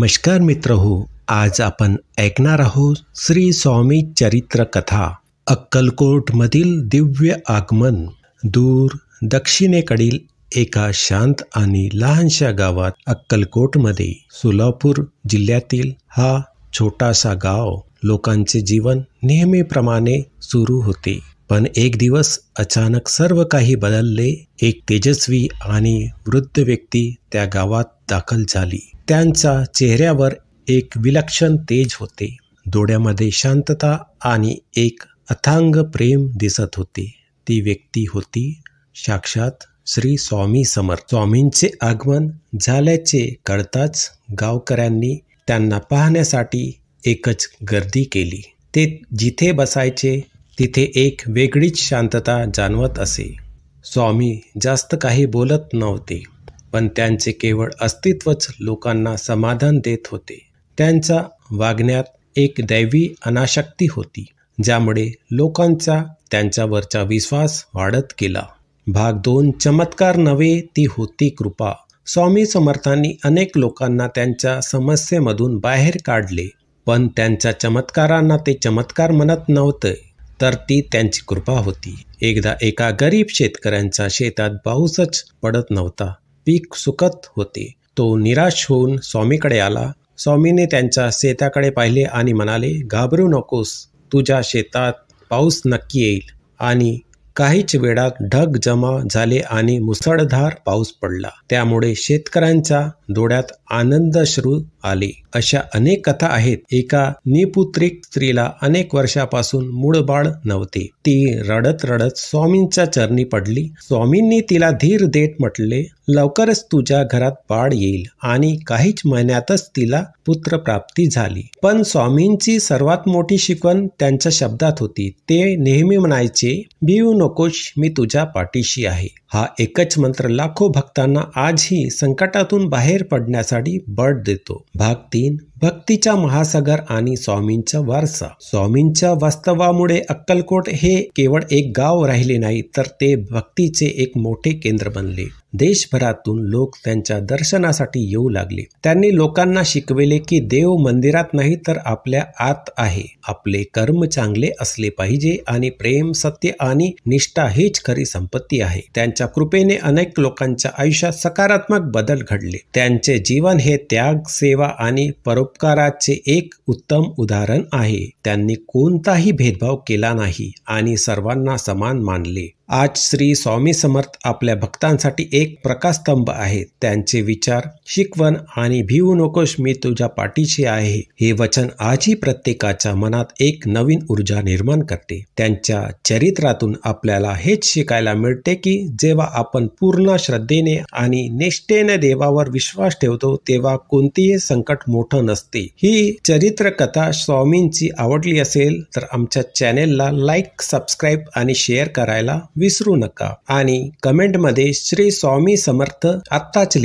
नमस्कार मित्र हो, आज आपण ऐकणार आहोत श्री स्वामी चरित्र कथा. अक्कलकोटमधील दिव्य आगमन. दूर दक्षिणेकडील एका शांत आणि लहानशा गावात, अक्कलकोटमध्ये सोलापूर जिल्ह्यातील हा छोटासा गाव, लोकांचे जीवन नेहमीप्रमाणे सुरू होते. पण एक दिवस अचानक सर्व काही बदलले. एक तेजस्वी आणि वृद्ध व्यक्ती त्या गावात दाखल झाली. त्यांच्या चेहऱ्यावर एक विलक्षण तेज होते. डोळ्यामध्ये शांतता आणि एक अथांग प्रेम दिसत होते. ती व्यक्ती होती साक्षात श्री स्वामी समर्थ. स्वामींचे आगमन झाल्याचे कळताच गावकऱ्यांनी त्यांना पाहण्यासाठी एकच गर्दी केली. ते जिथे बसायचे तिथे एक वेगळीच शांतता जाणवत असे. स्वामी जास्त काही बोलत नव्हते, पण त्यांचे केवळ अस्तित्वच लोकांना समाधान देत होते. त्यांच्या वागण्यात एक दैवी अनासक्ती होती, ज्यामुळे लोकांचा त्यांच्यावरचा विश्वास वाढत गेला. भाग 2. चमत्कार नव्हे, ती होती कृपा. स्वामी समर्थांनी अनेक लोकांना त्यांच्या समस्येमधून बाहेर काढले, पण त्यांच्या चमत्कारांना ते चमत्कार म्हणत नव्हते, तर ती त्यांची कृपा होती. एकदा एका गरीब शेतकऱ्यांच्या शेतात पाऊसच पडत नव्हता. पीक सुकत होते. तो निराश होऊन स्वामीकडे आला. स्वामीने त्यांच्या शेताकडे पाहिले आणि म्हणाले, घाबरू नकोस, तुझ्या शेतात पाऊस नक्की येईल. आणि काहीच वेळात ढग जमा झाले आणि मुसळधार पाऊस पडला. त्यामुळे शेतकऱ्यांच्या डोळ्यात आनंदाश्रू आले. अशा अनेक कथा आहेत. एका निपुत्रिक स्त्रीला अनेक वर्षापासून मूळ बाळ नव्हते. ती रडत रडत स्वामींच्या चरणी पडली. स्वामींनी तिला धीर देत म्हटले, लवकरच तुझ्या घरात बाळ येईल. आणि काहीच महिन्यातच तिला पुत्रप्राप्ती झाली. पण स्वामींची सर्वात मोठी शिकवण त्यांच्या शब्दात होती. ते नेहमी म्हणायचे, भिवू नकोस, मी तुझ्या पाठीशी आहे. हा एकच मंत्र लाखो भक्तांना आजही संकटातून बाहेर पडण्यासाठी बळ देतो. भाग 3. भक्तीचा महासागर आणि स्वामींचा वारसा. स्वामींच्या वास्तवामुळे अक्कलकोट हे केवळ एक गाव राहिले नाही, तर ते भक्तीचे एक मोठे केंद्र बनले. देशभरातून लोक त्यांच्या दर्शनासाठी येऊ लागले. त्यांनी लोकांना शिकविले की देव मंदिरात नाही, तर आपल्या आत आहे. आपले कर्म चांगले असले पाहिजे आणि प्रेम, सत्य आणि निष्ठा हीच खरी संपत्ती आहे. त्यांच्या कृपेने अनेक लोकांच्या आयुष्यात सकारात्मक बदल घडले. त्यांचे जीवन हे त्याग, सेवा आणि परोपकाराचे एक उत्तम उदाहरण आहे. त्यांनी कोणताही भेदभाव केला नाही आणि सर्वांना समान मानले. आज श्री स्वामी समर्थ आपल्या भक्तांसाठी एक प्रकाशस्तंभ आहेत. त्यांचे विचार, शिकवण आणि भिवू नकोस, मी तुझ्या पाठीशी आहे, हे वचन आजही प्रत्येकाच्या मनात एक नवीन ऊर्जा निर्माण करते. त्यांच्या चरित्रातून आपल्याला हेच शिकायला मिळते की जेव्हा आपण पूर्ण श्रद्धेने आणि निष्ठेने देवावर विश्वास ठेवतो, तेव्हा कोणतेही संकट मोठं नसते. ही चरित्र कथा स्वामींची आवडली असेल तर आमच्या चॅनेलला लाईक, सबस्क्राईब आणि शेअर करायला विसरू नका. आणि कमेंटमध्ये श्री स्वामी समर्थ आत्ताच लिहा.